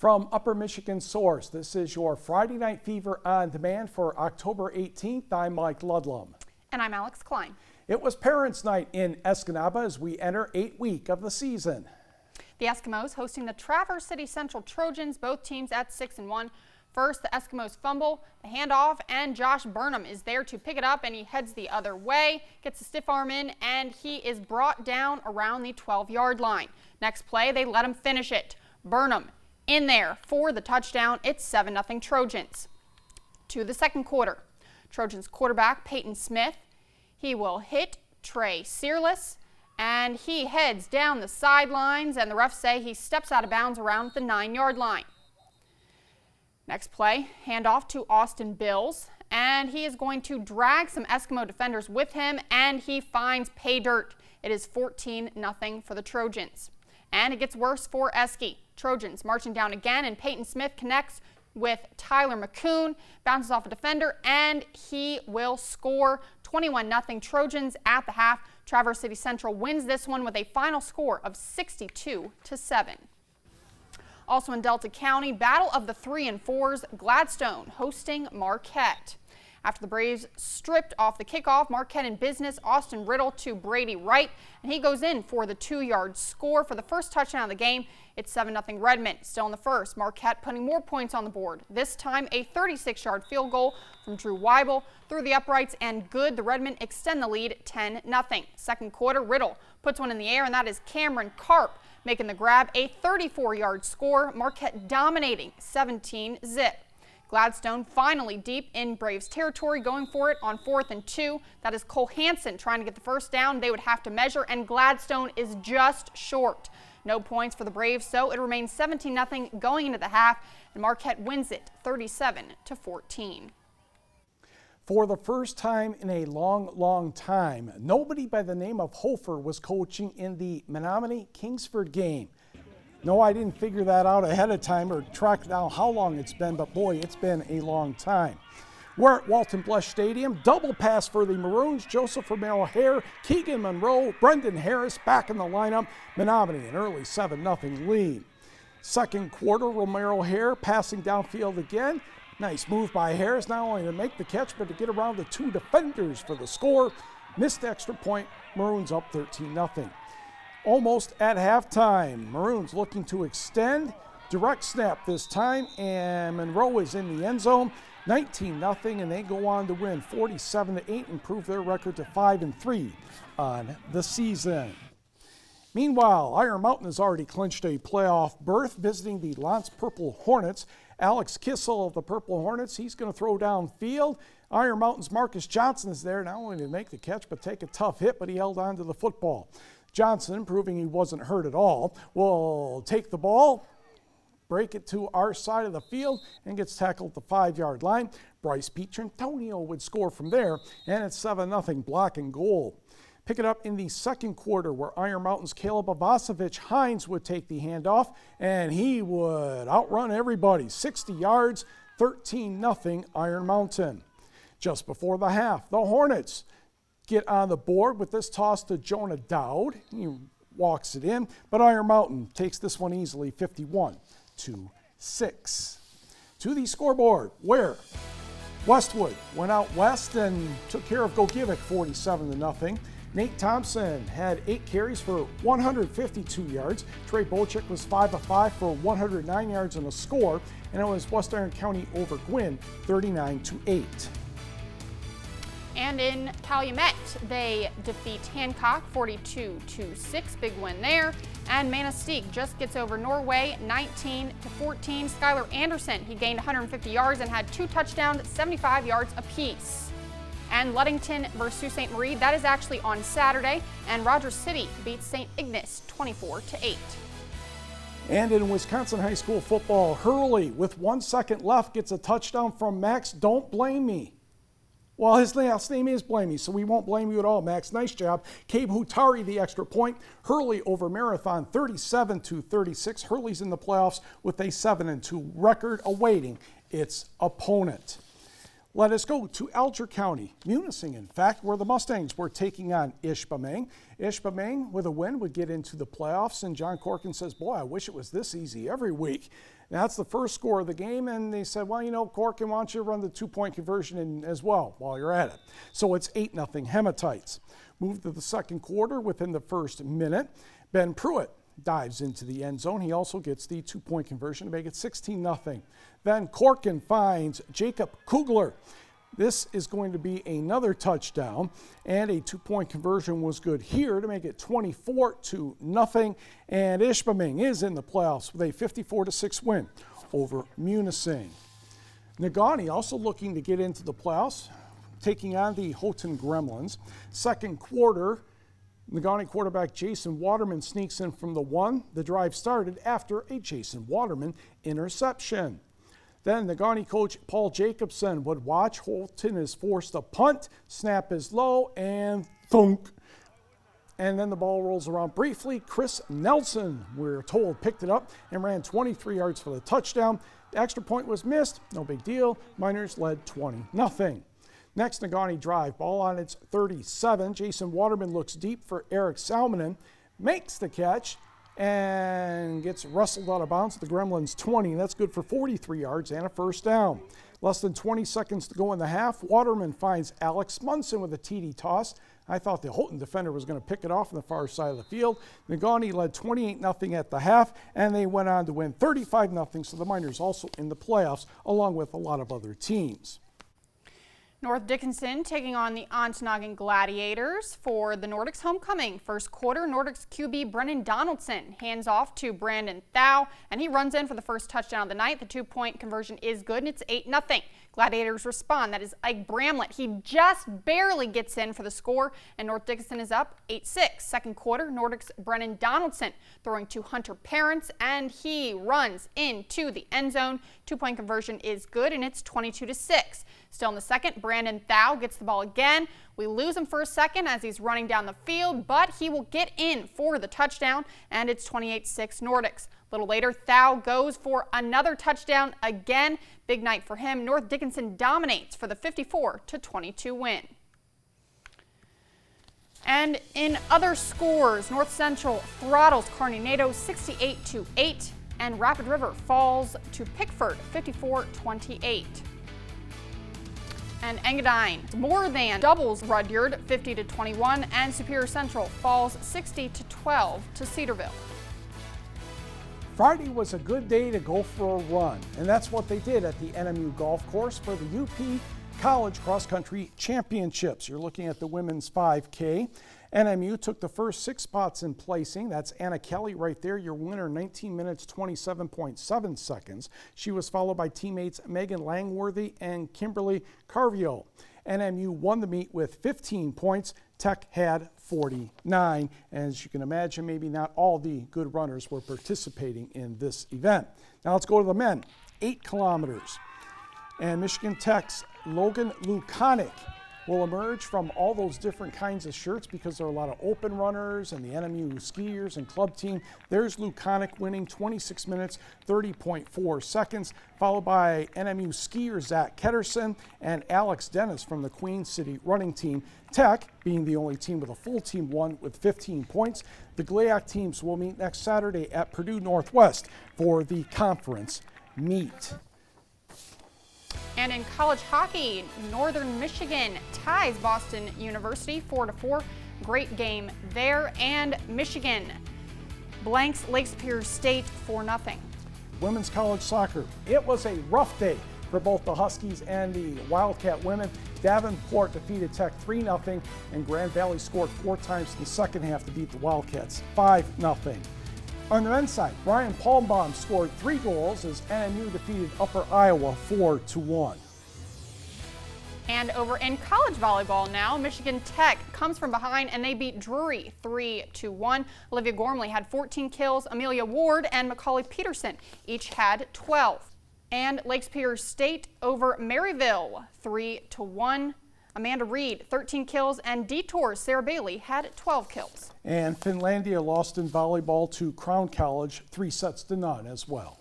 From Upper Michigan Source, this is your Friday Night Fever on demand for October 18th. I'm Mike Ludlum. And I'm Alex Klein. It was Parents' Night in Escanaba as we enter 8th week of the season. The Eskimos hosting the Traverse City Central Trojans, both teams at 6-1. First, the Eskimos fumble, the handoff, and Josh Burnham is there to pick it up, and he heads the other way, gets a stiff arm in, and he is brought down around the 12-yard line. Next play, they let him finish it. Burnham in there for the touchdown. It's 7-0 Trojans. To the second quarter, Trojans quarterback Peyton Smith. He will hit Trey Searless, and he heads down the sidelines, and the refs say he steps out of bounds around the 9-yard line. Next play, handoff to Austin Bills, and he is going to drag some Eskimo defenders with him, and he finds pay dirt. It is 14-0 for the Trojans. And it gets worse for Eski. Trojans marching down again, and Peyton Smith connects with Tyler McCoon, bounces off a defender, and he will score. 21-0 Trojans at the half. Traverse City Central wins this one with a final score of 62-7. Also in Delta County, battle of the 3 and 4s, Gladstone hosting Marquette. After the Braves stripped off the kickoff, Marquette in business, Austin Riddle to Brady Wright, and he goes in for the 2-yard score for the first touchdown of the game. It's 7-0 Redmond. Still in the first, Marquette putting more points on the board. This time a 36-yard field goal from Drew Weibel through the uprights and good. The Redmond extend the lead 10-0. Second quarter, Riddle puts one in the air, and that is Cameron Karp making the grab. A 34-yard score, Marquette dominating 17-0. Gladstone finally deep in Braves territory, going for it on 4th and 2. That is Cole Hansen trying to get the first down. They would have to measure, and Gladstone is just short. No points for the Braves, so it remains 17-0 going into the half, and Marquette wins it 37-14. For the first time in a long time, nobody by the name of Hofer was coaching in the Menominee Kingsford game. No, I didn't figure that out ahead of time or track down how long it's been, but boy, it's been a long time. We're at Walton Blush Stadium. Double pass for the Maroons. Joseph Romero-Hare, Keegan Monroe, Brendan Harris back in the lineup. Menominee an early 7-0 lead. Second quarter, Romero-Hare passing downfield again. Nice move by Harris, not only to make the catch, but to get around the 2 defenders for the score. Missed extra point. Maroons up 13-0. Almost at halftime, Maroons looking to extend. Direct snap this time, and Monroe is in the end zone. 19-0, and they go on to win 47-8, improve their record to 5-3 on the season. Meanwhile, Iron Mountain has already clinched a playoff berth, visiting the Lance Purple Hornets. Alex Kissel of the Purple Hornets, he's going to throw downfield. Iron Mountain's Marcus Johnson is there, not only to make the catch, but take a tough hit, but he held on to the football. Johnson, proving he wasn't hurt at all, will take the ball, break it to our side of the field, and gets tackled at the 5-yard line. Bryce Pietrantonio would score from there, and it's 7-0 block and goal. Pick it up in the second quarter, where Iron Mountain's Caleb Avasovich Hines would take the handoff, and he would outrun everybody. 60 yards, 13-0 Iron Mountain. Just before the half, the Hornets get on the board with this toss to Jonah Dowd. He walks it in, but Iron Mountain takes this one easily, 51-6. To the scoreboard, where Westwood went out west and took care of Gogevic 47-0. Nate Thompson had 8 carries for 152 yards. Trey Bocek was 5 of 5 for 109 yards and a score, and it was West Iron County over Gwinn 39-8. And in Calumet, they defeat Hancock 42-6, big win there. And Manistee just gets over Norway 19-14. Skylar Anderson, he gained 150 yards and had 2 touchdowns, 75 yards apiece. And Ludington versus Sault Ste. Marie, that is actually on Saturday. And Rogers City beats St. Ignace 24-8. And in Wisconsin high school football, Hurley, with 1 second left, gets a touchdown from Max Don't Blame Me. Well, his last name is Blamey, so we won't blame you at all, Max. Nice job. Cabe Hutari, the extra point. Hurley over Marathon, 37-36. Hurley's in the playoffs with a 7-2 record, awaiting its opponent. Let us go to Alger County, Munising, in fact, where the Mustangs were taking on Ishpeming. Ishpeming, with a win, would get into the playoffs, and John Corkin says, boy, I wish it was this easy every week. And that's the first score of the game, and they said, well, you know, Corkin, why don't you run the two-point conversion in as well while you're at it. So it's 8-0 Hematites. Moved to the second quarter within the first minute. Ben Pruitt dives into the end zone. He also gets the two-point conversion to make it 16-0. Then Corkin finds Jacob Kugler. This is going to be another touchdown, and a two-point conversion was good here to make it 24-0. And Ishpeming is in the playoffs with a 54-6 win over Munising. Negaunee also looking to get into the playoffs, taking on the Houghton Gremlins. Second quarter, Negaunee quarterback Jason Waterman sneaks in from the 1. The drive started after a Jason Waterman interception. Then Negaunee coach Paul Jacobson would watch. Houghton is forced to punt, snap is low, and thunk. And then the ball rolls around briefly. Chris Nelson, we're told, picked it up and ran 23 yards for the touchdown. The extra point was missed, no big deal. Miners led 20-0. Next Negaunee drive, ball on its 37. Jason Waterman looks deep for Eric Salmonen, makes the catch, and gets wrestled out of bounds at the Gremlins 20. That's good for 43 yards and a first down. Less than 20 seconds to go in the half. Waterman finds Alex Munson with a TD toss. I thought the Houghton defender was going to pick it off on the far side of the field. Negaunee led 28-0 at the half, and they went on to win 35-0, so the Miners also in the playoffs, along with a lot of other teams. North Dickinson taking on the Ontonagon Gladiators for the Nordics homecoming. First quarter, Nordics QB Brennan Donaldson hands off to Brandon Thau, and he runs in for the first touchdown of the night. The two-point conversion is good, and it's 8-0. Gladiators respond. That is Ike Bramlett. He just barely gets in for the score, and North Dickinson is up 8-6. Second quarter, Nordics Brennan Donaldson throwing to Hunter Parents, and he runs into the end zone. Two-point conversion is good, and it's 22-6. Still in the second, Brandon Thau gets the ball again. We lose him for a second as he's running down the field, but he will get in for the touchdown, and it's 28-6 Nordics. A little later, Thau goes for another touchdown again. Big night for him. North Dickinson dominates for the 54-22 win. And in other scores, North Central throttles Carnegie 68-8, and Rapid River falls to Pickford 54-28. And Engadine more than doubles Rudyard 50-21, and Superior Central falls 60-12 to Cedarville. Friday was a good day to go for a run, and that's what they did at the NMU Golf Course for the UP College Cross Country Championships. You're looking at the women's 5K. NMU took the first 6 spots in placing. That's Anna Kelly right there, your winner, 19 minutes, 27.7 seconds. She was followed by teammates Megan Langworthy and Kimberly Carvio. NMU won the meet with 15 points. Tech had 49. As you can imagine, maybe not all the good runners were participating in this event. Now let's go to the men, 8 kilometers. And Michigan Tech's Logan Lukonic will emerge from all those different kinds of shirts because there are a lot of open runners and the NMU skiers and club team. There's Lukonic winning 26 minutes, 30.4 seconds, followed by NMU skier Zach Ketterson and Alex Dennis from the Queen City running team. Tech, being the only team with a full team, won with 15 points. The GLIAC teams will meet next Saturday at Purdue Northwest for the conference meet. And in college hockey, Northern Michigan ties Boston University 4-4. Great game there. And Michigan blanks Lake Superior State 4-0. Women's college soccer. It was a rough day for both the Huskies and the Wildcat women. Davenport defeated Tech 3-0, and Grand Valley scored 4 times in the second half to beat the Wildcats 5-0. On the men's side, Brian Palmbaum scored 3 goals as NMU defeated Upper Iowa 4-1. And over in college volleyball now, Michigan Tech comes from behind and they beat Drury 3-1. Olivia Gormley had 14 kills. Amelia Ward and Macaulay Peterson each had 12. And Lake Superior State over Maryville 3-1. Amanda Reed, 13 kills, and Detour's Sarah Bailey had 12 kills. And Finlandia lost in volleyball to Crown College 3-0 as well.